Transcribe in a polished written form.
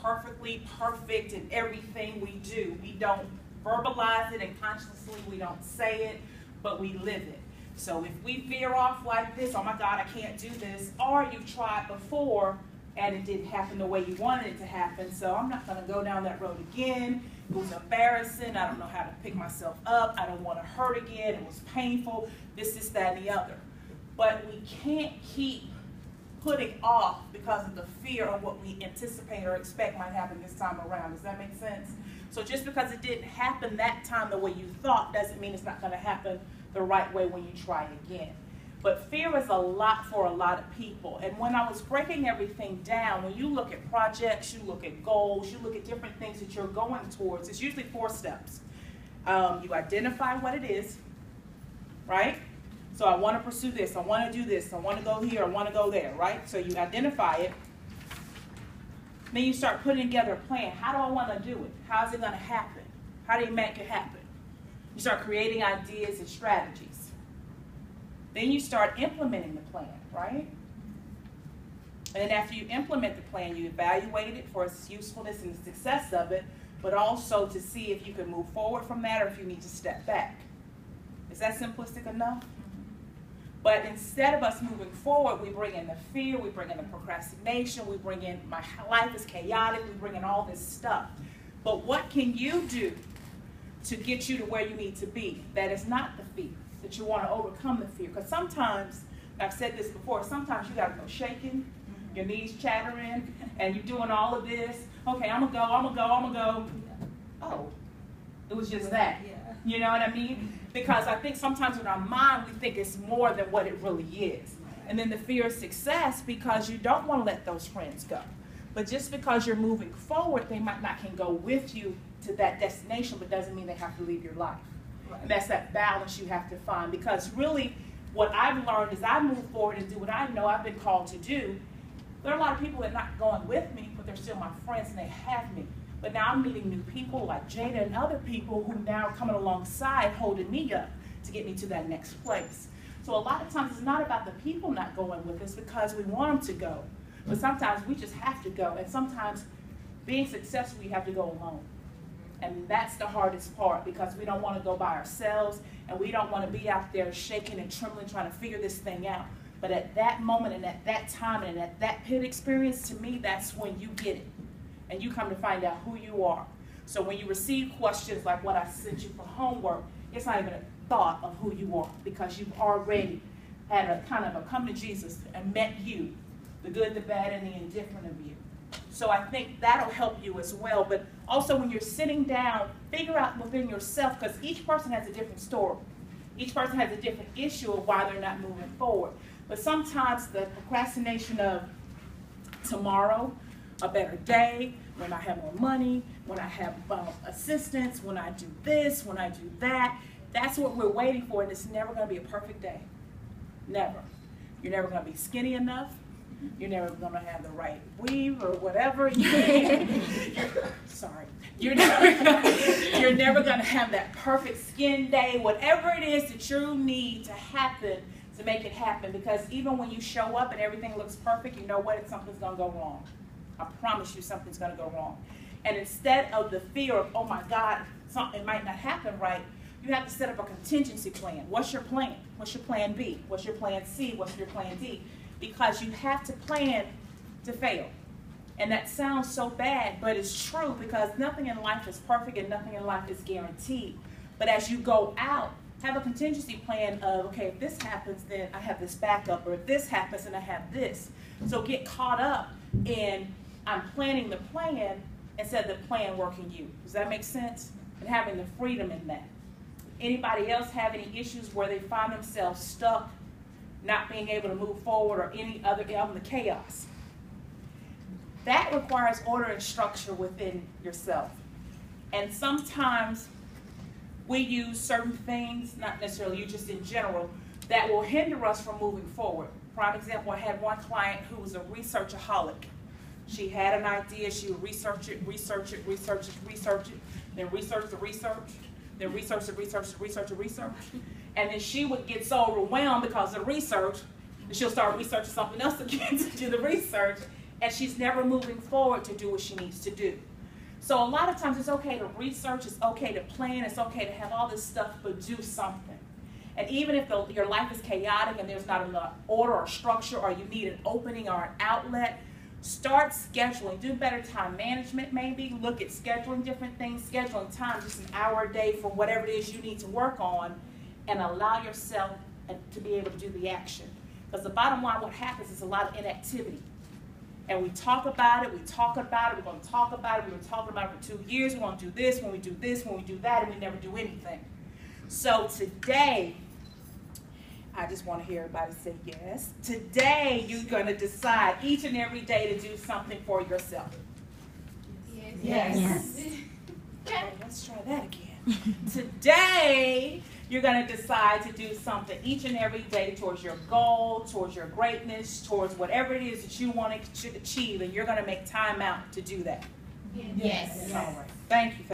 perfectly perfect in everything we do. We don't verbalize it, and consciously we don't say it, but we live it. So if we veer off like this, oh my God, I can't do this, or you've tried before and it didn't happen the way you wanted it to happen, so I'm not going to go down that road again. It was embarrassing. I don't know how to pick myself up. I don't want to hurt again. It was painful. This, that, and the other. But we can't keep putting off because of the fear of what we anticipate or expect might happen this time around. Does that make sense? So just because it didn't happen that time the way you thought doesn't mean it's not going to happen the right way when you try again. But fear is a lot for a lot of people. And when I was breaking everything down, when you look at projects, you look at goals, you look at different things that you're going towards, it's usually 4 steps. You identify what it is, right? So I want to pursue this, I want to do this, I want to go here, I want to go there, right? So you identify it. Then you start putting together a plan. How do I want to do it? How is it going to happen? How do you make it happen? You start creating ideas and strategies. Then you start implementing the plan, right? And then after you implement the plan, you evaluate it for its usefulness and the success of it, but also to see if you can move forward from that or if you need to step back. Is that simplistic enough? But instead of us moving forward, we bring in the fear, we bring in the procrastination, we bring in my life is chaotic, we bring in all this stuff. But what can you do to get you to where you need to be? That is not the fear, that you want to overcome the fear. Because sometimes, I've said this before, sometimes you got to go shaking, your knees chattering, and you're doing all of this. Okay, I'm going to go, I'm going to go, I'm going to go. Oh, it was just that. You know what I mean? Because I think sometimes in our mind, we think it's more than what it really is. And then the fear of success, because you don't want to let those friends go. But just because you're moving forward, they might not can go with you to that destination, but doesn't mean they have to leave your life. And that's that balance you have to find. Because really, what I've learned is I move forward and do what I know I've been called to do. There are a lot of people that are not going with me, but they're still my friends and they have me. But now I'm meeting new people like Jada and other people who now are coming alongside, holding me up to get me to that next place. So a lot of times it's not about the people not going with us because we want them to go. But sometimes we just have to go. And sometimes being successful, you have to go alone. And that's the hardest part because we don't want to go by ourselves and we don't want to be out there shaking and trembling trying to figure this thing out. But at that moment and at that time and at that pit experience, to me, that's when you get it. And you come to find out who you are. So when you receive questions like what I sent you for homework, it's not even a thought of who you are because you've already had a kind of a come to Jesus and met you, the good, the bad, and the indifferent of you. So I think that'll help you as well. But also when you're sitting down, figure out within yourself, because each person has a different story. Each person has a different issue of why they're not moving forward. But sometimes the procrastination of tomorrow, a better day, when I have more money, when I have assistance, when I do this, when I do that, that's what we're waiting for, and it's never going to be a perfect day. Never. You're never going to be skinny enough. You're never going to have the right weave or whatever. Sorry. You're never going to have that perfect skin day, whatever it is that you need to happen to make it happen. Because even when you show up and everything looks perfect, you know what? Something's going to go wrong. I promise you something's going to go wrong. And instead of the fear of, oh my God, something might not happen right, you have to set up a contingency plan. What's your plan? What's your plan B? What's your plan C? What's your plan D? Because you have to plan to fail. And that sounds so bad, but it's true because nothing in life is perfect and nothing in life is guaranteed. But as you go out, have a contingency plan of, okay, if this happens, then I have this backup, or if this happens, then I have this. So get caught up in I'm planning the plan instead of the plan working you. Does that make sense? And having the freedom in that. Anybody else have any issues where they find themselves stuck, not being able to move forward, or any other element of chaos? That requires order and structure within yourself. And sometimes we use certain things, not necessarily you, just in general, that will hinder us from moving forward. Prime example, I had one client who was a researchaholic. She had an idea, she would research it, then research the research, then research the research, and then she would get so overwhelmed because of the research, and she'll start researching something else again to do the research, and she's never moving forward to do what she needs to do. So a lot of times it's okay to research, it's okay to plan, it's okay to have all this stuff, but do something. And even if your life is chaotic and there's not enough order or structure, or you need an opening or an outlet, start scheduling. Do better time management maybe. Look at scheduling different things, scheduling time, just an hour a day for whatever it is you need to work on, and allow yourself to be able to do the action. Because the bottom line, what happens is a lot of inactivity. And we talk about it, we're going to talk about it, we've been talking about it for 2 years, we want to do this, when we do this, when we do that, and we never do anything. So today, I just want to hear everybody say yes. Today, you're going to decide each and every day to do something for yourself. Yes. Yes. Okay, let's try that again. Today, you're going to decide to do something each and every day towards your goal, towards your greatness, towards whatever it is that you want to achieve, and you're going to make time out to do that. Yes. All right. Thank you.